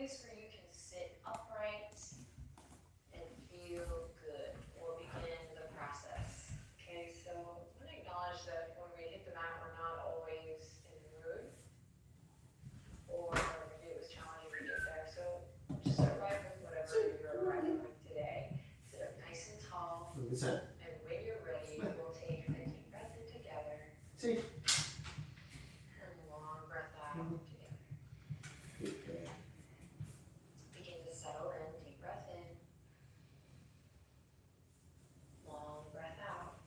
place where you can sit upright and feel good. We'll begin the process. Okay, so I want to acknowledge that when we hit the mat, we're not always in the mood, or maybe it was challenging to get there. So just arrive with whatever you're arriving with today. Sit up nice and tall, and when you're ready, we'll take a deep breath in together, and a long breath out together. Begin to settle in, deep breath in, long breath out.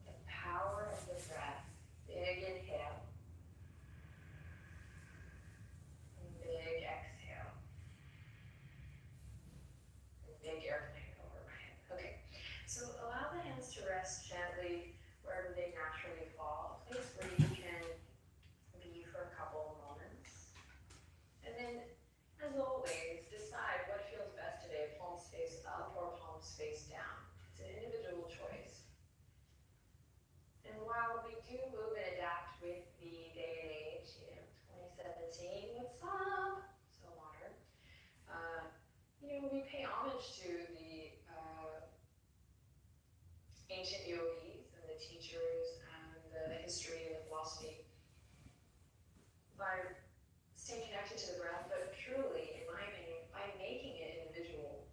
The power of the breath. Big inhale, and big exhale, and big airplane over my head. Okay, so allow the hands to rest gently wherever they naturally fall, a place where you can be for a couple of moments. And then, as always, decide what feels best today, palms face up or palms face down. It's an individual choice. And while we do move and adapt with the day and age, 2017, what's up? So modern. We pay homage to the ancient yogis and the teachers and the history and the philosophy by staying connected to the breath, but purely, in my opinion, by making it individual.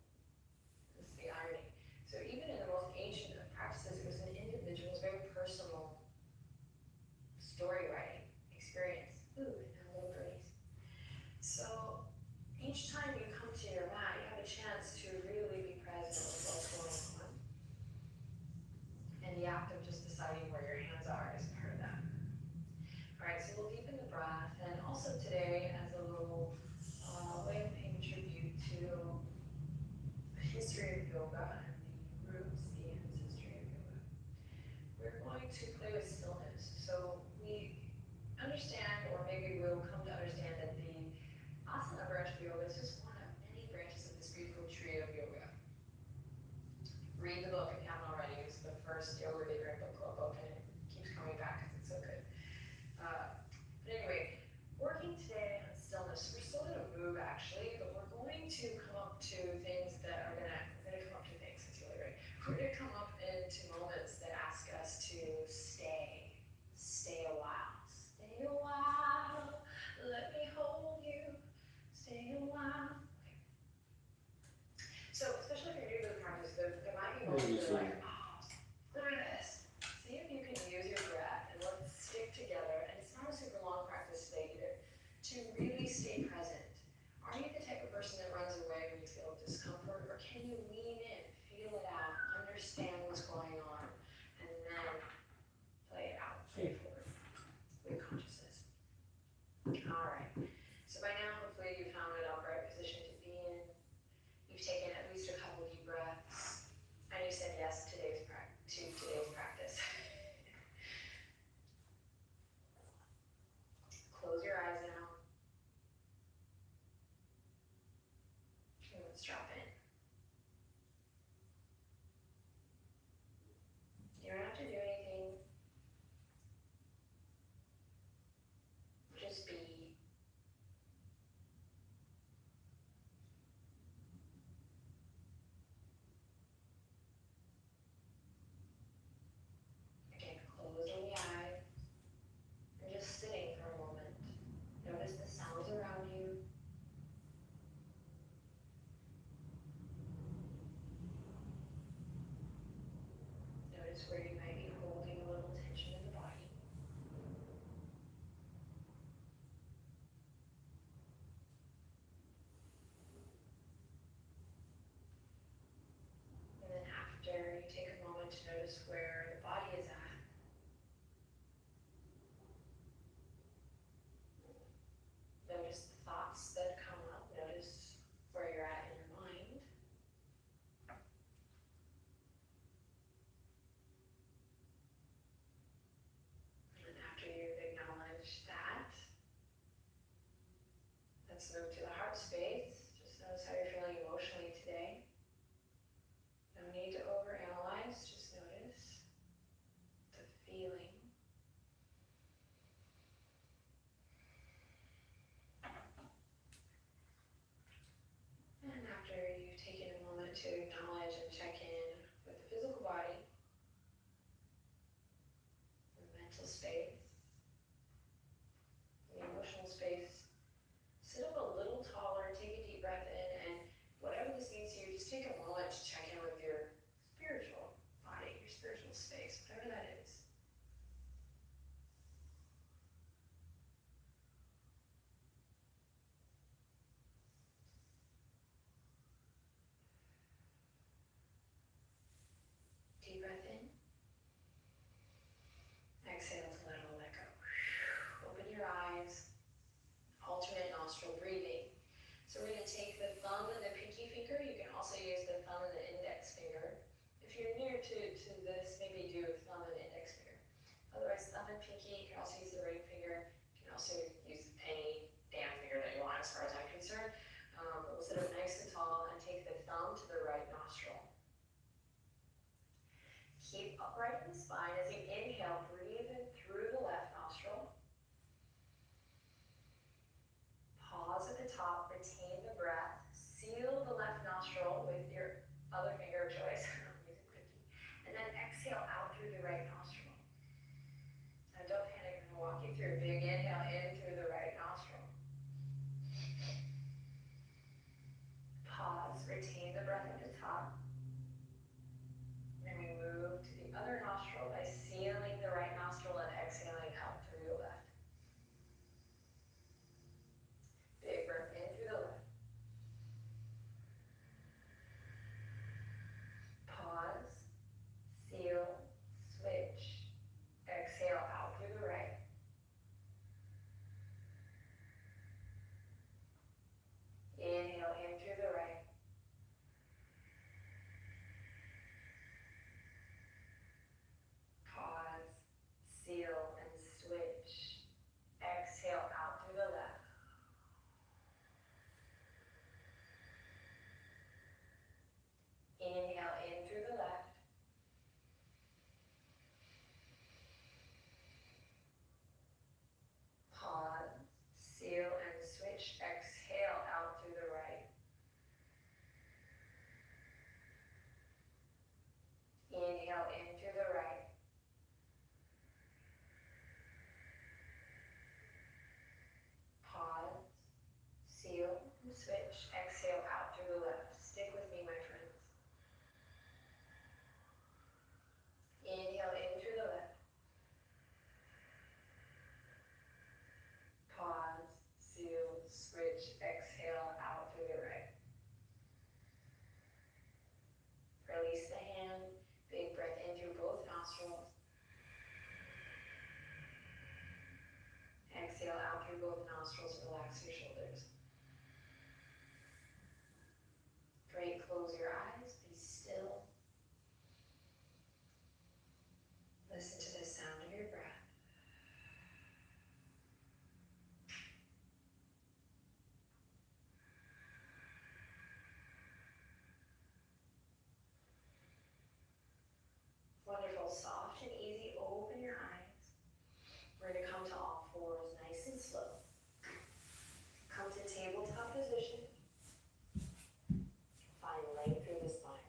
This is the irony. So even in the most ancient of practices, it was an individual's very personal story writing experience. Ooh, and now little birdies. So each time you come to your mat, you have a chance to really be present with what's going on. And the act of just deciding where your hands are is part of that. All right, so we'll deepen the breath, and also today, as a little way of paying tribute to the history of yoga and the roots, the ancestry of yoga, we're going to play with stillness. So we understand, or maybe we'll come to understand, that the asana branch of yoga is just one of many branches of this beautiful tree of yoga. Read the book if you haven't already. It's the first Yoga Vigor book, and it keeps coming back because it's so good. But anyway, working today on stillness. We're still going to move actually, but we're going to come up to things that are we're going to come up to things. It's really great. We're going to come up into moments that ask us to stay a while. Stay a while. Let me hold you. Stay a while. Okay. So especially if you're new to the practice, there might be moments that are like, look at this. See if you can use your breath, and let's stick together. And it's not a super long practice today either. To really stay present. Are you the type of person that runs away when you feel discomfort, or can you lean in, feel it out, understand what's going on, and then play it out, play it forward with consciousness? All right. So by now, hopefully you found an upright position to be in. You've taken at least a couple deep breaths, and you said yes to today's practice. Close your eyes now. And let's drop in. You don't have to do anything. Just be. Again, closing the eyes and just sitting for a moment. Notice the sounds around you. Notice where you might be holding a little tension in the body. And then after, you take a moment to notice where the body is at. Notice the thoughts that come up. Notice where you're at in your mind. nostril breathing. So we're going to take the thumb and the pinky finger. You can also use the thumb and the index finger. If you're new to this, maybe do thumb and index finger. Otherwise, thumb and pinky, you can also use the ring finger. You can also use any damn finger that you want as far as I'm concerned. But we'll sit up nice and tall and take the thumb to the right nostril. Keep upright in the spine. As you inhale, breathe in through the left nostril. Pause at the top, retain the breath. Seal the left nostril with your other finger of choice. And then exhale out through the right nostril. Now don't panic, I'm going to walk you through. Big inhale in through the right nostril. Pause, retain the breath at the top. Then we move to the other nostril by sealing the right nostril and exhaling out through the left. Big breath in through the left. Pause, seal, switch, exhale out through the right. Inhale in through the right. Pause, seal, and switch. Exhale out through the left. Inhale in through the left. Pause, seal, and switch. Exhale out through the right. Inhale in through the right. Pause, seal, and switch. Exhale out through the left. Stick with me, my friends. Inhale in through the left. Pause, seal, switch, exhale out through the right. Release the hand. Big breath in through both nostrils. Exhale out through both nostrils. Relax your shoulders. Great. Close your eyes. Be still. Listen to the sound of your breath. Wonderful. Soft and easy. Open your eyes. We're going to come to all fours, nice and slow. Come to tabletop position. Find length through the spine.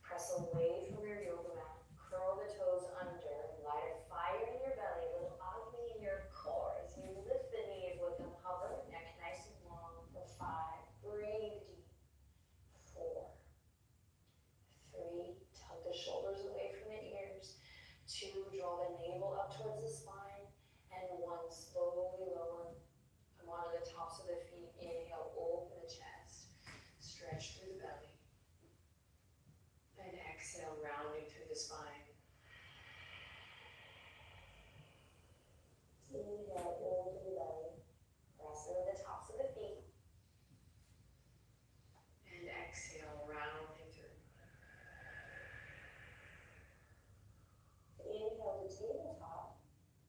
Press away from your yoga mat. Curl the toes under. Light a fire in your belly, a little agni in your core as you lift the knees with them. Hover, neck nice and long for 5. Breathe deep. 4, 3, tug the shoulders away from the ears. 2, draw the navel up towards the spine. And 1, slowly lower. Come onto the tops of the feet. Inhale, open the chest. Stretch through the belly. And exhale, rounding through the spine. Inhale, open the belly. Press into the tops of the feet. And exhale, rounding through. Inhale to tabletop.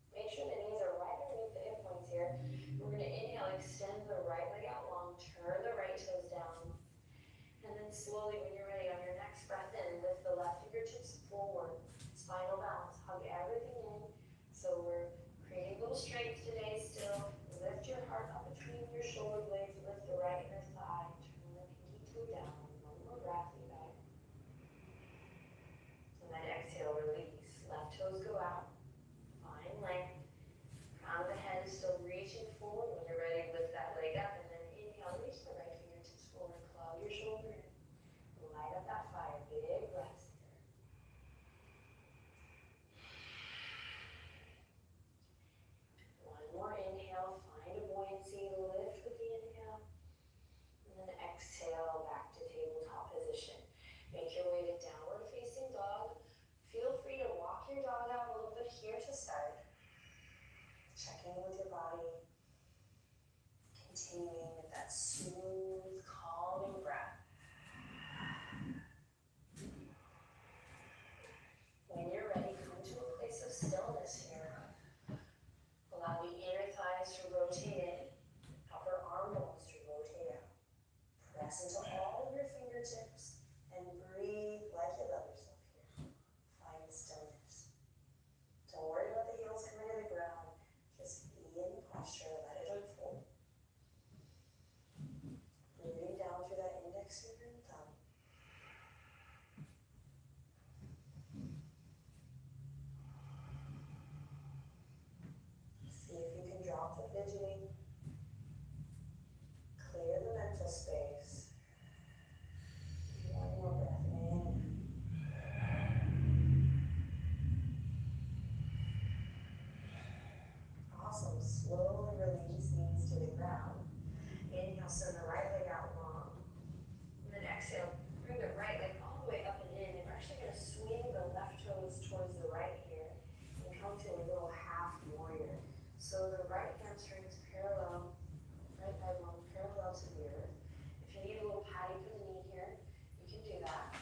Make sure the knees are right underneath the hip points here. We're going to inhale, extend the right leg out long, turn the right toes down. And then slowly, when you're ready, on your next breath in, lift the left fingertips forward. release, knees to the ground. Inhale, send the right leg out long. And then exhale, bring the right leg all the way up and in. And we're actually going to swing the left toes towards the right here and come to a little half warrior. So the right hamstring is parallel, right leg long, parallel to the earth. If you need a little patty for the knee here, you can do that.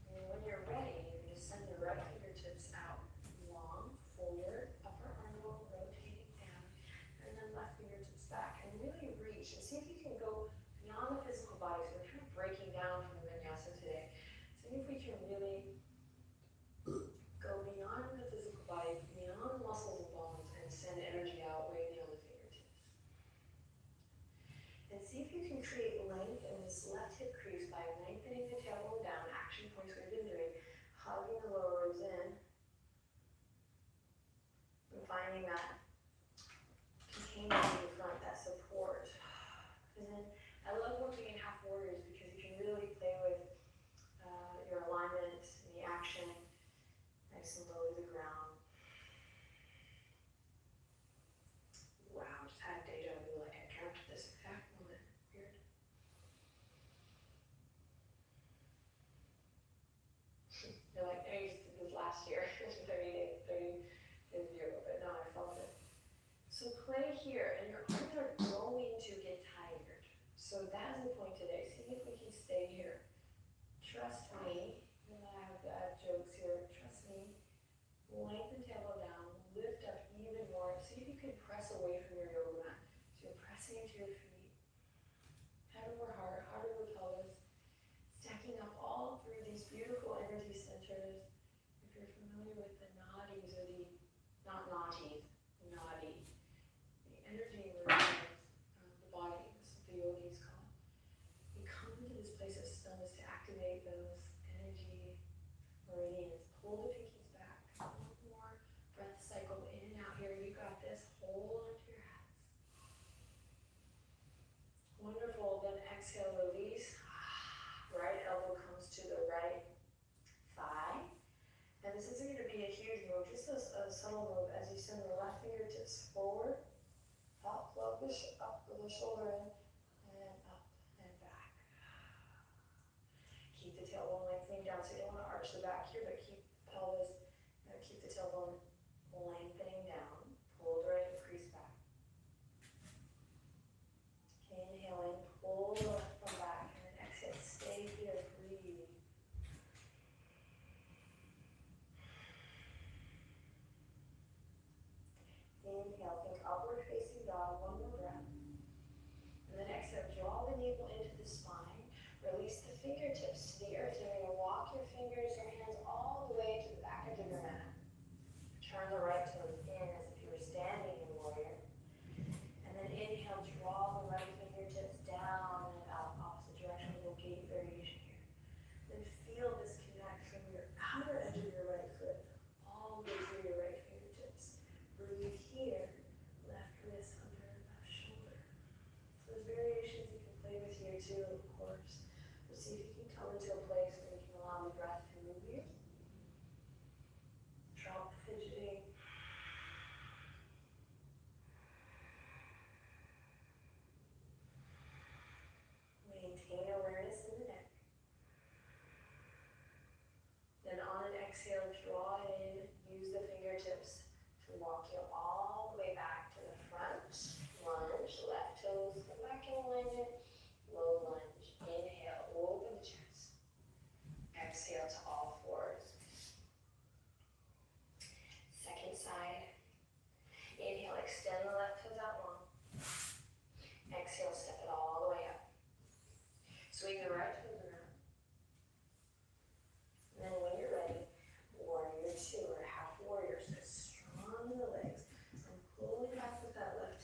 And when you're ready, you're going to send the right fingertips out long, forward, upper arm bone rotating down, and then left fingertips back. And really reach and see if you can go beyond the physical body. So we're kind of breaking down from the vinyasa today. See if we can really go beyond the physical body, beyond muscles and bones, and send energy out way beyond the fingertips. And see if you can create length in this left hip crease by lengthening the tailbone down, action points we've been doing, hugging the lower ribs in, and finding that containment in the front, that support. And then I love working in half warriors because you can really play with your alignment and the action, nice and low to the ground. Wow, just had deja vu, like I dreamt this exact moment. Weird. You're like, I used to do this last year, 30 days ago, but now I felt it. So play here, and your arms are going to get tired. So that is the point today. See if we can stay here. Trust me, and I have the jokes here. Trust me. Lengthen tailbone down, lift up even more. See if you can press away from your yoga mat. So you're pressing into your feet. Head over heart, heart over pelvis. Stacking up all through these beautiful energy centers. If you're familiar with the nadis or the, not nadis, nadi. The energy meridians of the body, that's what the yogis call it. You come into this place of stillness to activate those energy meridians. Pull the pinkies back. One more breath cycle in and out here. You got this. Hold onto your hats. Wonderful. Then exhale, release. Right elbow comes to the right thigh. And this isn't going to be a huge move, just a subtle move as you send the left fingertips forward, up, plug up with the shoulder in, and up and back. Keep the tailbone lengthening down, so you don't want to arch the back here, but keep pelvis, keep the tailbone lengthening down. Pull the right hip crease back. Inhale in, pull the left from back, and then exhale, stay here, breathe. Inhale, think upward facing dog, one more breath. And then exhale, draw the navel into the spine. Release the fingertips to the earth. You're going to walk your fingers, your hands all the way to the back of your mat. Turn the right toes in as if you were standing in warrior. And then inhale, draw the right fingertips down and out, opposite direction, a little gate variation here. Then feel this connect from your outer edge of your right foot all the way through your right fingertips. Breathe here, left wrist under left shoulder. So there's variations you can play with here too, of course. But see if you can come into a place where you can allow the breath to move you. Drop the fidgeting. Maintain awareness in the neck. Then on an exhale, draw it in, use the fingertips to walk you all the way back to the front. Lunge, left toes come back in alignment. Low lunge. Inhale, open the chest. Exhale to all fours. Second side. Inhale, extend the left toes out long. Exhale, step it all the way up. Swing the right toes around. And then when you're ready, warrior two or half warrior. So strong in the legs. So I'm pulling back with that left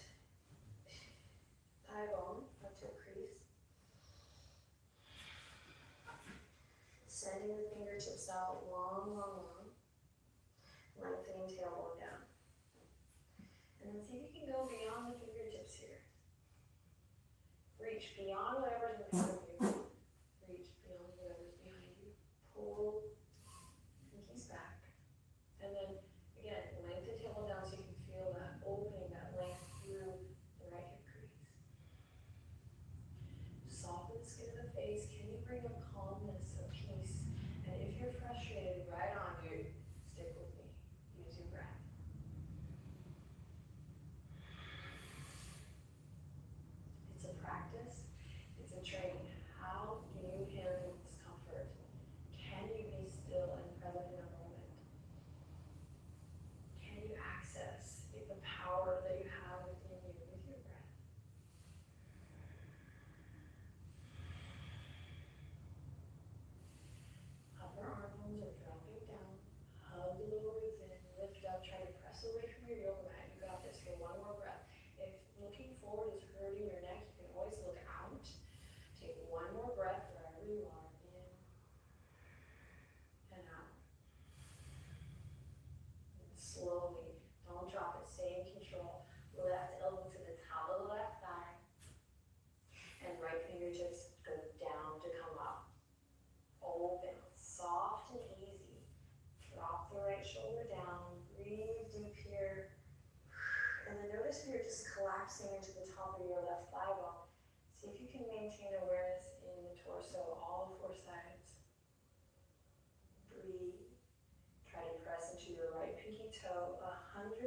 thigh bone, left hip crease. Sending the fingertips out long, long, long. Lengthening tailbone down. And then see if you can go beyond the fingertips here. Reach beyond whatever's in front of you. Reach beyond whatever's behind you. Pull pinkies back. And then, again, lengthen the tailbone down so you can feel that opening, that length through the train. How do you handle discomfort? Can you be still and present in a moment? Can you access the power that you have within you with your breath? Upper arm bones are dropping down. Hug the lower ribs in. Lift up. Try to press away from your yoga mat. You got this. Get one more breath. If looking forward is hurting your neck, you can always look out. Take one more breath wherever you are. In and out. And slowly. Don't drop it. Stay in control. Left elbow to the top of the left thigh. And right fingertips go down to come up. Open. Soft and easy. Drop the right shoulder down. Breathe deep here. And then notice if you're just collapsing into the top of your left thigh bone. See if you can maintain awareness in the torso, all four sides. Breathe. Try to press into your right pinky toe, 110%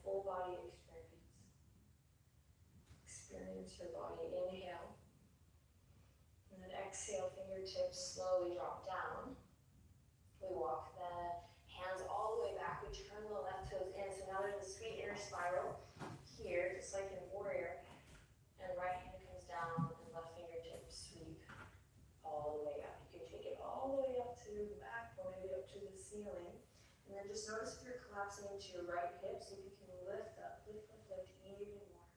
full body experience. Experience your body. Inhale. And then exhale, fingertips slowly drop down. We walk the hands all the way back. We turn the left toes in. So now there's a sweet inner spiral here, just like in warrior. And right hand comes down and left fingertips sweep all the way up. You can take it all the way up to the back or maybe up to the ceiling. And then just notice if you're collapsing into your right hip, so you can lift up, lift even more.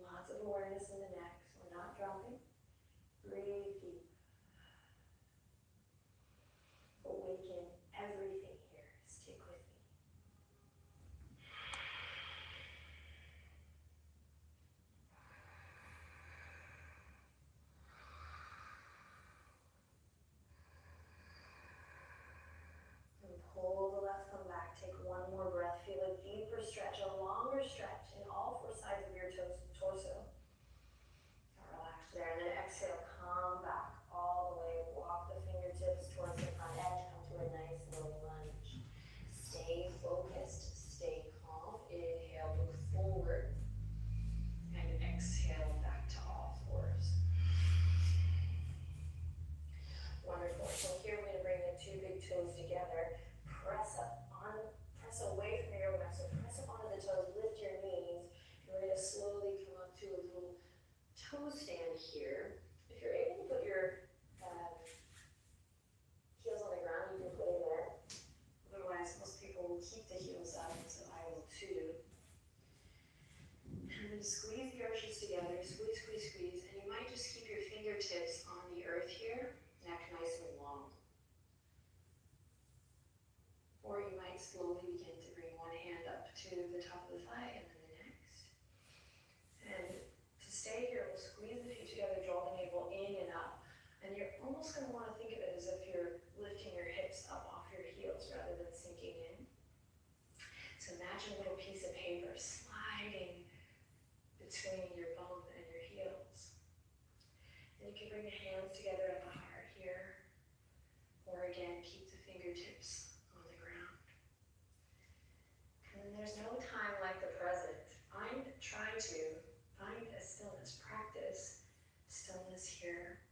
Lots of awareness in the neck, so we're not dropping. Breathe deep. Awaken everything here. Stick with me. And pull the left thumb back. Take one more breath. Feel a deeper stretch, a longer stretch in all four sides of your torso. Relax there. And then exhale, come back all the way. Walk the fingertips towards the front edge. Come to a nice little lunge. Stay focused. Stay calm. Inhale, look forward. And exhale back to all fours. Wonderful. So here we're going to bring the two big toes together. Press away from your yoga mat. So press up onto the toes. Lift your knees. And we're going to slowly come up to a little toe stand here. If you're able to put your heels on the ground, you can put it there. Otherwise, most people will keep the heels up, so I will too. And then squeeze the arches together, squeeze, squeeze, squeeze, and you might just keep your fingertips on the earth here, neck nice and long. Or you might slowly begin to bring one hand up to the top of the thigh and then the next. And to stay here, we'll squeeze the feet together, draw the navel in and up. And you're almost going to want to think of it as if you're lifting your hips up off your heels rather than sinking in. So imagine a little piece of paper sliding between your bum and your heels. And you can bring the hands together at the heart here. Or again, keep the fingertips on the ground. And then there's no time like the present. Try to find a stillness, practice stillness here.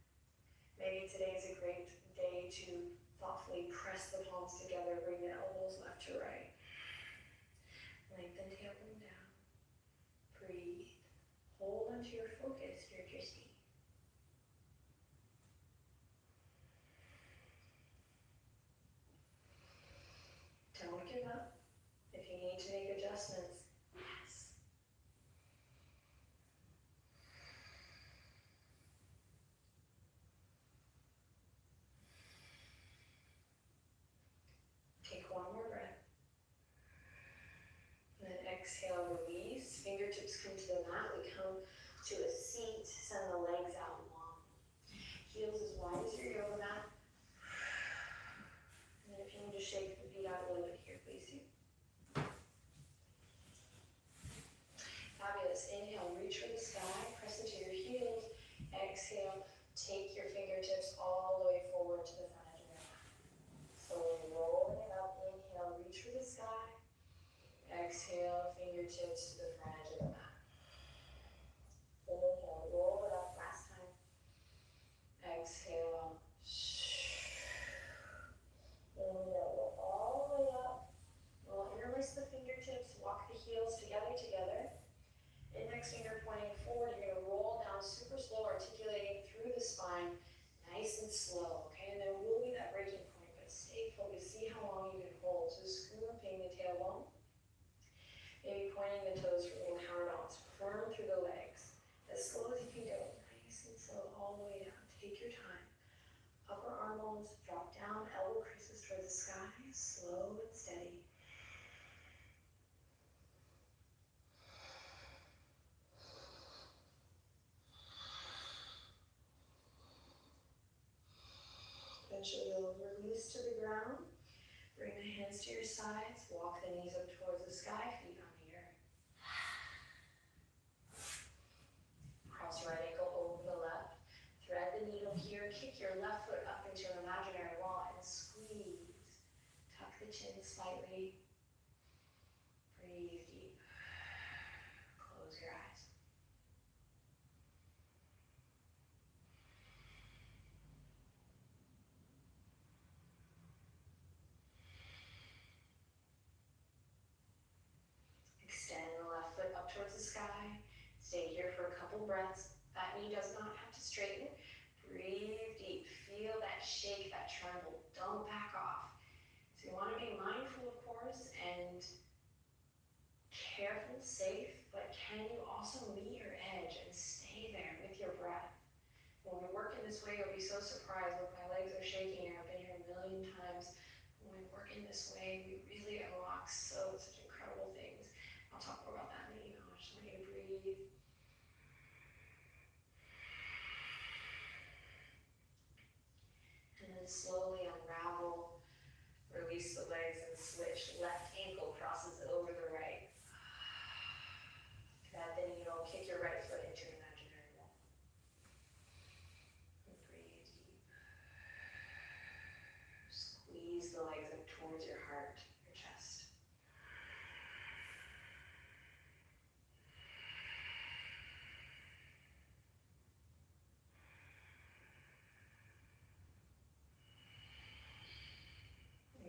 Maybe today's a great day to thoughtfully press the palms together, bring the elbows left to right. Lengthen tailbone down. Breathe. Hold onto your focus, your drishti. Don't give up. If you need to make adjustments, yes. Take one more breath. And then exhale, release. Fingertips come to the mat. We come to a seat. Send the legs out long. Heels as wide as your yoga mat. And then if you need to shake the feet out a little bit here, please do. Fabulous. Inhale, reach for the sky. Press into your heels. Exhale, take your fingertips all the way forward to the front edge of your mat. Slowly rolling it up. Inhale, reach for the sky. Exhale, fingertips to the front edge of the mat. toward the sky, slow and steady. Eventually you'll release to the ground. Bring the hands to your sides. Walk the knees up towards the sky, feet on the earth. Cross your right ankle over the left. Thread the needle here. Kick your left foot up into an imaginary wall and squeeze. Tuck the chin slightly. Breathe deep. Close your eyes. Extend the left foot up towards the sky. Stay here for a couple breaths. That knee does not have to straighten. Breathe deep. Feel that shake, that tremble. Don't back off. So you want to be mindful, of course, and careful, safe, but can you also meet your edge and stay there with your breath? When we work in this way, you'll be so surprised. Look, my legs are shaking here. I've been here a million times. When we work in this way, we really unlock such incredible things. I'll talk more about that in the email. I just want you to breathe. And then slowly unravel. Release the legs and switch. Left ankle crosses over the right. Thread the needle. Kick your right foot into an imaginary wall. And breathe deep. Squeeze the legs up towards your heart, your chest.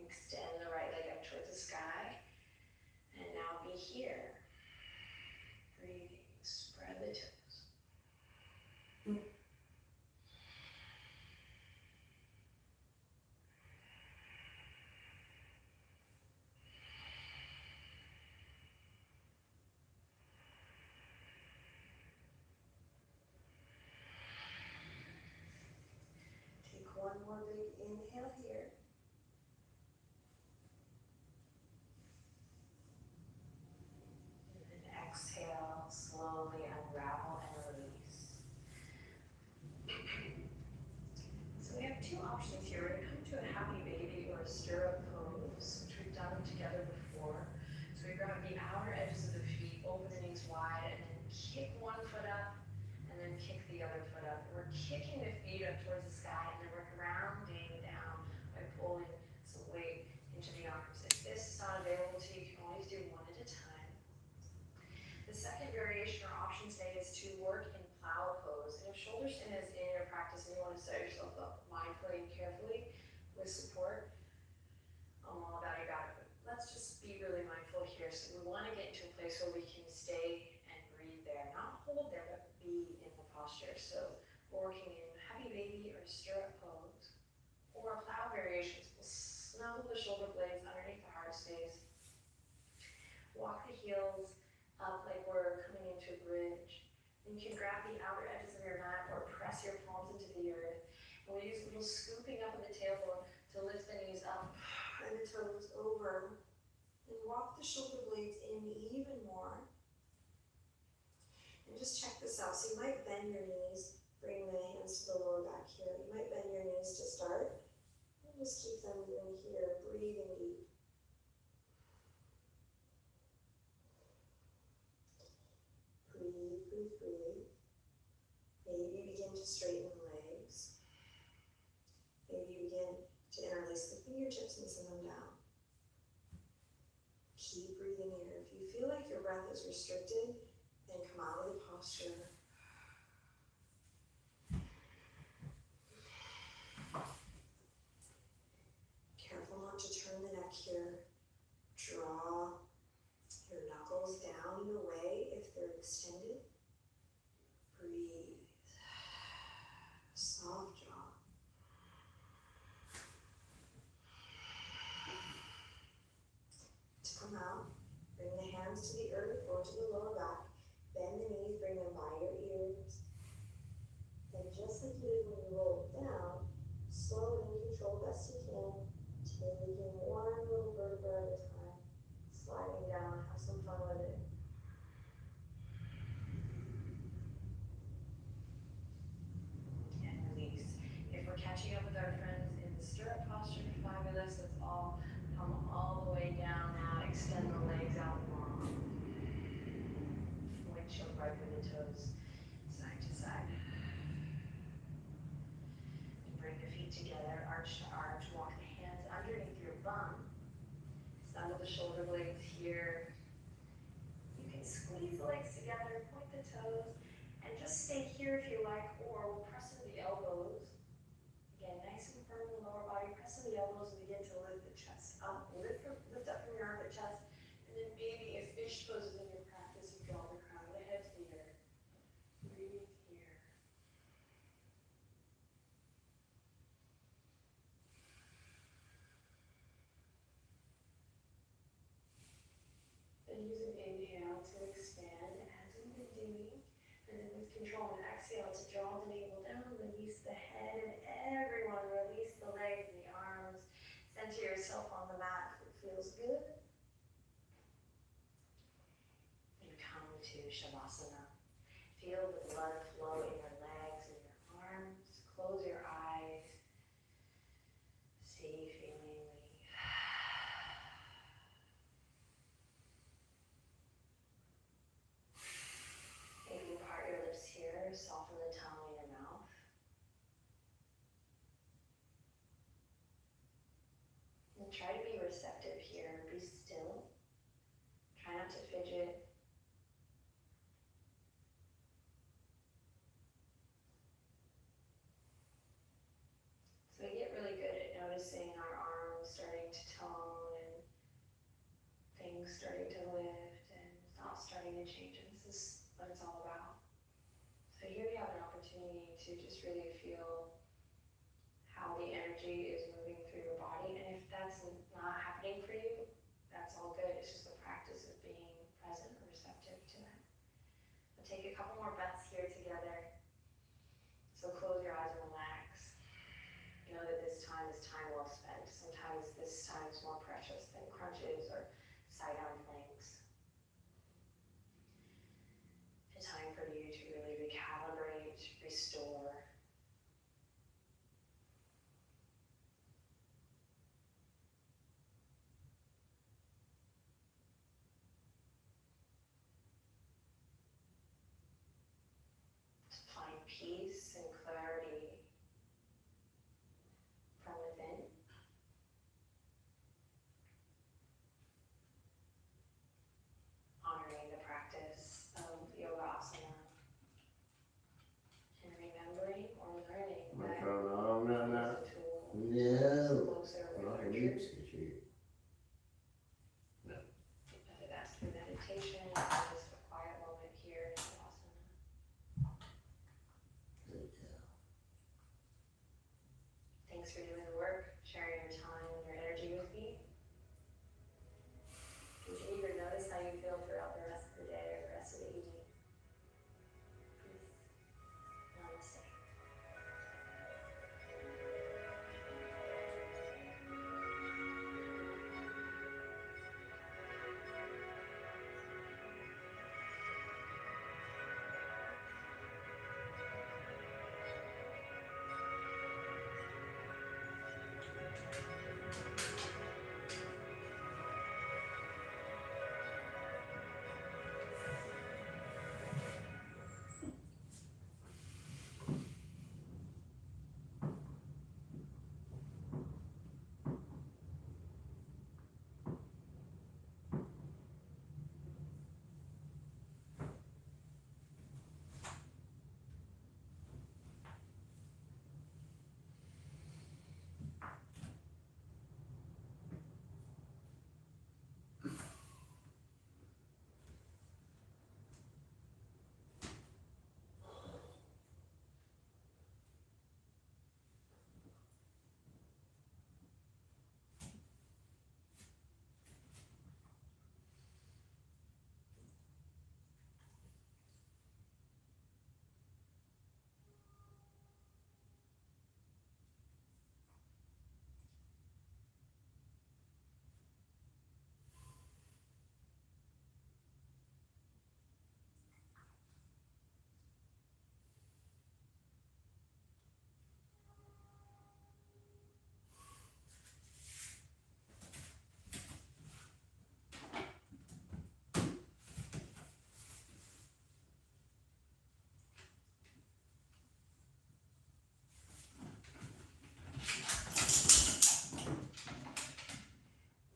Extend the right leg up towards the sky. And now be here. Breathing. Spread the toes. Take one more big inhale here. Exhale, slowly unravel and release. So we have two options here. We're going to come to a happy baby or a stirrup pose, which we've done together before. So we grab the outer edges of the feet, open the knees wide, and then kick one foot up, and then kick the other foot up. And we're kicking the feet up towards the sky, and then we're grounding down by pulling some weight into the arms. If this is not available to you, you can always do one at a time. The second variation or option today is to work in plow pose. And if shoulder stand is in your practice and you want to set yourself up mindfully and carefully with support, I'm all about it. Let's just be really mindful here. So we want to get into a place where we can stay and breathe there. Not hold there, but be in the posture. So we're working in happy baby or stirrup pose. Or plow variations. We'll snuggle the shoulder blades underneath the heart space. Walk the heels up like we're coming into a bridge. And you can grab the outer edges of your mat or press your palms into the earth. And we'll use a little scooping up of the tailbone to lift the knees up and the toes over. And walk the shoulder blades in even more. And just check this out. So you might bend your knees, bring the hands to the lower back here. You might bend your knees to start. And just keep them in here, breathing deep. Breathe, breathe, breathe. Maybe begin to straighten the legs. Maybe begin to interlace the fingertips and send them down. Keep breathing here. If you feel like your breath is restricted, then come out of the posture. Careful not to turn the neck here. Draw your knuckles down and away if they're extended. Breathe. Soft jaw. To come out, bring the hands to the earth or to the lower back. Bend the knees, bring them by your ears. Then just like you did when you rolled down, slow and in control best you can. Take thumb. It's down to the shoulder blades here. You can squeeze the legs together, point the toes, and just stay here if you like, or we'll press into the elbows. Again, nice and firm in the lower body, press into the elbows and begin to lift the chest up. Lift up from your armpit chest, and then maybe if fish poses in your practice, you draw the crown of the head to the earth. Breathe here. Then use an inhale to expand as we've been doing. And then with control and exhale to draw the navel down, release the head, and everyone release the legs and the arms. Center yourself on the mat if it feels good. And come to Shavasana. Feel the blood flow in your legs and your arms. Close your eyes. See feeling relief. Maybe you part your lips here, soften the tongue in your mouth. And try to be receptive here. Be still. Try not to fidget. So we get really good at noticing our arms starting to tone and things starting to lift and thoughts starting to change. And this is what it's all about. So here you have an opportunity to just really feel how the energy is moving through your body. And if that's not happening for you, that's all good. It's just a practice of being present and receptive to it. We'll take a couple more breaths here together. So close your eyes and relax. Know that this time is time well spent. Sometimes this time is more precious than crunches or side-arm planks. It's a time for you to really recalibrate, restore. To find peace and clarity from within.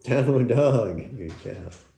Downward dog. Good job.